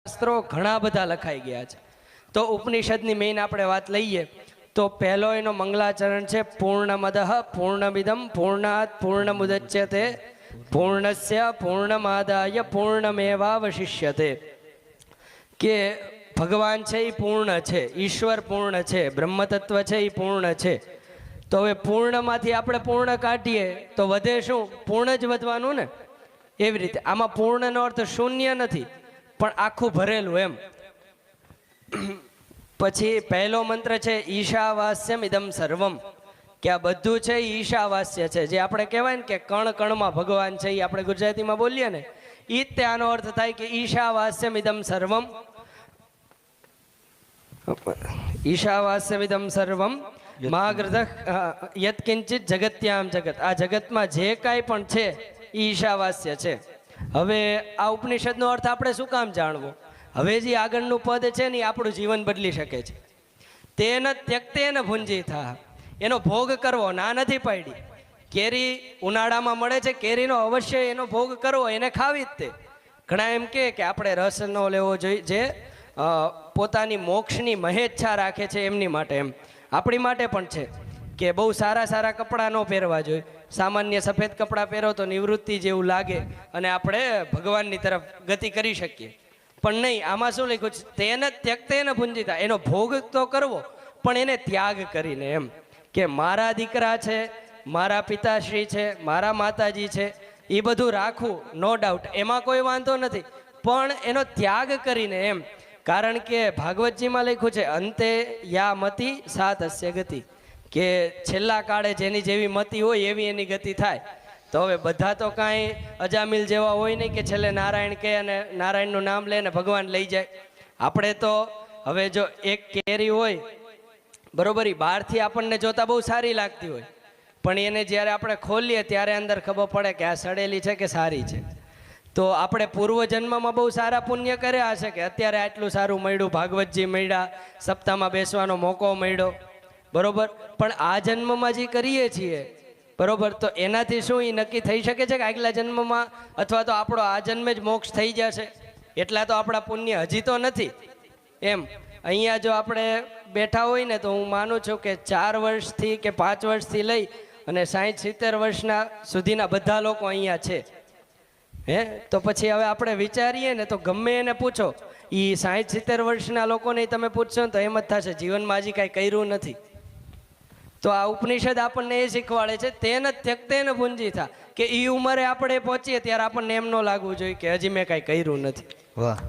શાસ્ત્રો ઘણા બધા લખાઈ ગયા છે. તો ઉપનિષદની મેઇન આપણે વાત લઈએ તો પહેલો એનો મંગલાચરણ છે પૂર્ણમદઃ પૂર્ણમિદમ પૂર્ણાત પૂર્ણમુદચ્યતે પૂર્ણસ્ય પૂર્ણમાદાય પૂર્ણમેવાવશિષ્યતે. કે ભગવાન છે એ પૂર્ણ છે, ઈશ્વર પૂર્ણ છે, બ્રહ્મતત્વ છે એ પૂર્ણ છે. તો હવે પૂર્ણમાંથી આપણે પૂર્ણ કાઢીએ તો વધે શું? પૂર્ણ જ વધવાનું ને. એવી રીતે આમાં પૂર્ણનો અર્થ શૂન્ય નથી પણ આખું ભરેલું એમ. પછી પહેલો મંત્ર છે ઈશાવાસ્યમ ઇદમ સર્વમ, કે આ બધું છે એ ઈશાવાસ્ય છે. જે આપણે કહેવાય ને કે કણ કણમાં ભગવાન છે, એ આપણે ગુજરાતીમાં બોલીએ ને એ જ આનો અર્થ થાય કે ઈશાવાસ્યમ ઇદમ સર્વમ. ઈશાવાસ્યમ ઇદમ સર્વમ મહાગ્રધ યત્કિંચિત જગત્યામ જગત. આ જગતમાં જે કાંઈ પણ છે એ ઈશાવાસ્ય છે. હવે આ ઉપનિષદનો અર્થ આપણે શું કામ જાણવો? હવે જે આગળનું પદ છે ને એ આપણું જીવન બદલી શકે છે. તેન ત્યક્તેન ભુંજીથા, એનો ભોગ કરવો. ના નથી પાડી. કેરી ઉનાળામાં મળે છે, કેરીનો અવશ્ય એનો ભોગ કરવો, એને ખાવી જ તે. ઘણા એમ કે આપણે રસ ન લેવો જોઈએ, જે પોતાની મોક્ષની મહેચ્છા રાખે છે એમની માટે. એમ આપણી માટે પણ છે કે બહુ સારા સારા કપડાં ન પહેરવા જોઈએ. સામાન્ય સફેદ કપડાં પહેરો તો નિવૃત્તિ જેવું લાગે અને આપણે ભગવાનની તરફ ગતિ કરી શકીએ. પણ નહીં, આમાં શું લખ્યું છે? તેને ત્યક્તેન ભુંજીતા, એનો ભોગ તો કરવો પણ એને ત્યાગ કરીને. એમ કે મારા દીકરા છે, મારા પિતાશ્રી છે, મારા માતાજી છે, એ બધું રાખવું નો ડાઉટ, એમાં કોઈ વાંધો નથી, પણ એનો ત્યાગ કરીને. એમ કારણ કે ભાગવતજીમાં લખ્યું છે અંતે યા મતિ સા તસ્ય ગતિ, કે છેલ્લા કાળે જેની જેવી મતિ હોય એવી એની ગતિ થાય. તો હવે બધા તો કાંઈ અજામિલ જેવા હોય નહીં કે છેલ્લે નારાયણ કહે અને નારાયણનું નામ લે ને ભગવાન લઈ જાય. આપણે તો હવે જો એક કેરી હોય બરોબર, એ બહારથી આપણને જોતા બહુ સારી લાગતી હોય, પણ એને જ્યારે આપણે ખોલીએ ત્યારે અંદર ખબર પડે કે આ સડેલી છે કે સારી છે. તો આપણે પૂર્વજન્મમાં બહુ સારા પુણ્ય કર્યા હશે કે અત્યારે આટલું સારું મળ્યું, ભાગવતજી મળ્યા, સપ્તાહમાં બેસવાનો મોકો મળ્યો, બરોબર. પણ આ જન્મમાં જે કરીએ છીએ બરોબર, તો એનાથી શું એ નક્કી થઈ શકે છે કે આગલા જન્મમાં અથવા તો આપણો આ જન્મે જ મોક્ષ થઈ જશે? એટલા તો આપણા પુણ્ય હજી તો નથી. એમ અહીંયા જો આપણે બેઠા હોય ને તો હું માનું છું કે 4 વર્ષથી કે 5 વર્ષથી લઈ અને 60-70 વર્ષના સુધીના બધા લોકો અહીંયા છે. તો પછી હવે આપણે વિચારીએ ને તો ગમે એને પૂછો, એ 60-70 વર્ષના લોકોને તમે પૂછશો ને તો એમ જ થશે જીવનમાં હજી કાંઈ કર્યું નથી. તો આ ઉપનિષદ આપણને એ શીખવાડે છે તેન ત્યક્તેન ભુંજીથા, કે એ ઉંમરે આપણે પહોંચીએ ત્યારે આપણને એમ ન લાગવું જોઈએ કે હજી મેં કાંઈ કર્યું નથી. વાહ.